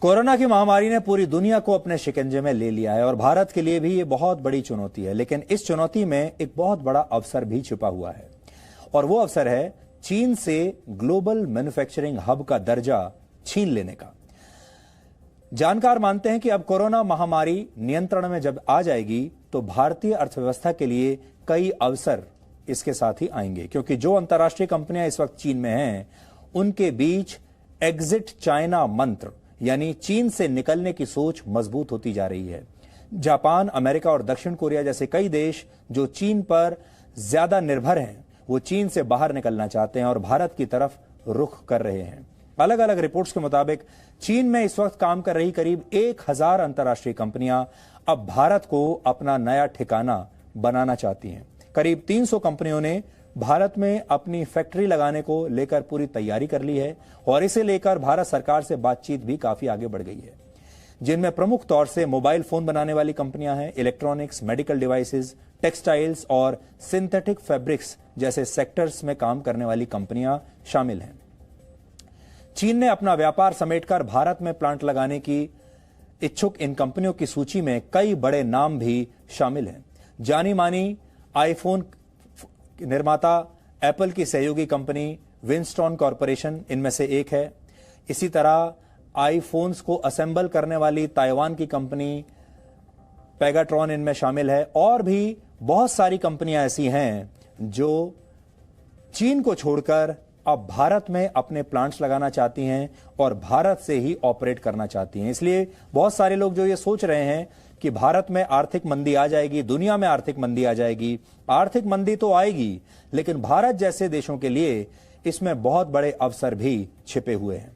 Corona की महामारी ने पूरी दुनिया को अपने शिकंजे में ले लिया है और भारत के लिए भी ये बहुत बड़ी चुनौती है। लेकिन इस चुनौती में एक बहुत बड़ा अवसर भी छिपा हुआ है और वो अवसर है चीन से ग्लोबल मैन्युफैक्चरिंग हब का दर्जा छीन लेने का। जानकार मानते हैं कि अब कोरोना महामारी नियंत्रण में जब आ जाएगी तो भारतीय अर्थव्यवस्था के लिए कई अवसर इसके साथ ही आएंगे, क्योंकि जो अंतर्राष्ट्रीय कंपनियां इस वक्त चीन में हैं उनके बीच एग्जिट चाइना मंत्र यानी चीन से निकलने की सोच मजबूत होती जा रही है। जापान, अमेरिका और दक्षिण कोरिया जैसे कई देश जो चीन पर ज्यादा निर्भर हैं, वो चीन से बाहर निकलना चाहते हैं और भारत की तरफ रुख कर रहे हैं। अलग अलग रिपोर्ट्स के मुताबिक चीन में इस वक्त काम कर रही करीब 1000 अंतर्राष्ट्रीय कंपनियां अब भारत को अपना नया ठिकाना बनाना चाहती हैं। करीब 300 कंपनियों ने भारत में अपनी फैक्ट्री लगाने को लेकर पूरी तैयारी कर ली है और इसे लेकर भारत सरकार से बातचीत भी काफी आगे बढ़ गई है, जिनमें प्रमुख तौर से मोबाइल फोन बनाने वाली कंपनियां हैं, इलेक्ट्रॉनिक्स, मेडिकल डिवाइसेस, टेक्सटाइल्स और सिंथेटिक फैब्रिक्स जैसे सेक्टर्स में काम करने वाली कंपनियां शामिल हैं। चीन ने अपना व्यापार समेटकर भारत में प्लांट लगाने की इच्छुक इन कंपनियों की सूची में कई बड़े नाम भी शामिल हैं। जानी मानी आईफोन निर्माता एप्पल की सहयोगी कंपनी विंस्टॉन कॉरपोरेशन इनमें से एक है। इसी तरह आईफोन्स को असेंबल करने वाली ताइवान की कंपनी पेगाट्रॉन इनमें शामिल है और भी बहुत सारी कंपनियां ऐसी हैं जो चीन को छोड़कर अब भारत में अपने प्लांट्स लगाना चाहती हैं और भारत से ही ऑपरेट करना चाहती हैं। इसलिए बहुत सारे लोग जो ये सोच रहे हैं कि भारत में आर्थिक मंदी आ जाएगी, दुनिया में आर्थिक मंदी आ जाएगी, आर्थिक मंदी तो आएगी, लेकिन भारत जैसे देशों के लिए इसमें बहुत बड़े अवसर भी छिपे हुए हैं।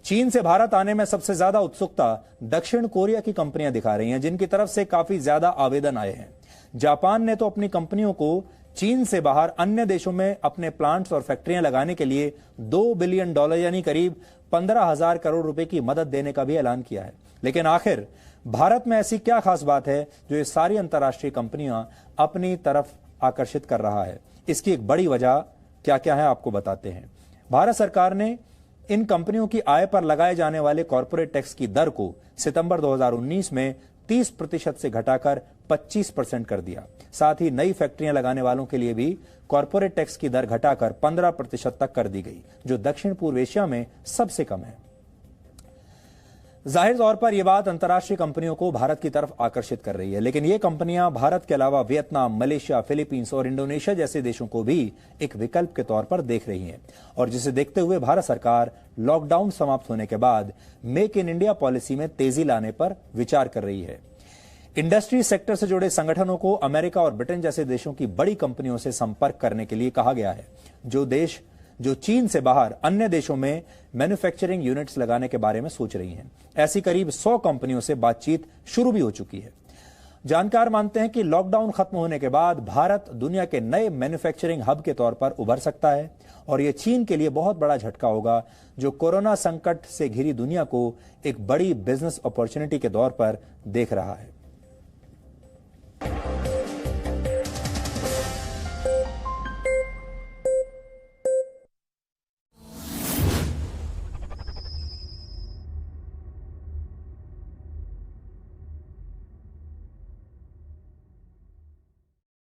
चीन से भारत आने में सबसे ज्यादा उत्सुकता दक्षिण कोरिया की कंपनियां दिखा रही हैं, जिनकी तरफ से काफी ज्यादा आवेदन आए हैं। जापान ने तो अपनी कंपनियों को चीन से बाहर अन्य देशों में अपने प्लांट्स और फैक्ट्रियां लगाने के लिए $2 बिलियन यानी करीब 15,000 करोड़ रुपए की मदद देने का भी ऐलान किया है। लेकिन आखिर भारत में ऐसी क्या खास बात है जो ये सारी अंतर्राष्ट्रीय कंपनियां अपनी तरफ आकर्षित कर रहा है? इसकी एक बड़ी वजह क्या क्या है आपको बताते हैं। भारत सरकार ने इन कंपनियों की आय पर लगाए जाने वाले कॉर्पोरेट टैक्स की दर को सितंबर 2019 में 30% से घटाकर 25% कर दिया। साथ ही नई फैक्ट्रियां लगाने वालों के लिए भी कॉर्पोरेट टैक्स की दर घटाकर 15% तक कर दी गई, जो दक्षिण पूर्व एशिया में सबसे कम है। जाहिर तौर पर यह बात अंतर्राष्ट्रीय कंपनियों को भारत की तरफ आकर्षित कर रही है, लेकिन ये कंपनियां भारत के अलावा वियतनाम, मलेशिया, फिलीपींस और इंडोनेशिया जैसे देशों को भी एक विकल्प के तौर पर देख रही हैं और जिसे देखते हुए भारत सरकार लॉकडाउन समाप्त होने के बाद मेक इन इंडिया पॉलिसी में तेजी लाने पर विचार कर रही है। इंडस्ट्री सेक्टर से जुड़े संगठनों को अमेरिका और ब्रिटेन जैसे देशों की बड़ी कंपनियों से संपर्क करने के लिए कहा गया है, जो चीन से बाहर अन्य देशों में मैन्युफैक्चरिंग यूनिट्स लगाने के बारे में सोच रही हैं। ऐसी करीब 100 कंपनियों से बातचीत शुरू भी हो चुकी है। जानकार मानते हैं कि लॉकडाउन खत्म होने के बाद भारत दुनिया के नए मैन्युफैक्चरिंग हब के तौर पर उभर सकता है और यह चीन के लिए बहुत बड़ा झटका होगा, जो कोरोना संकट से घिरी दुनिया को एक बड़ी बिजनेस अपॉर्चुनिटी के तौर पर देख रहा है।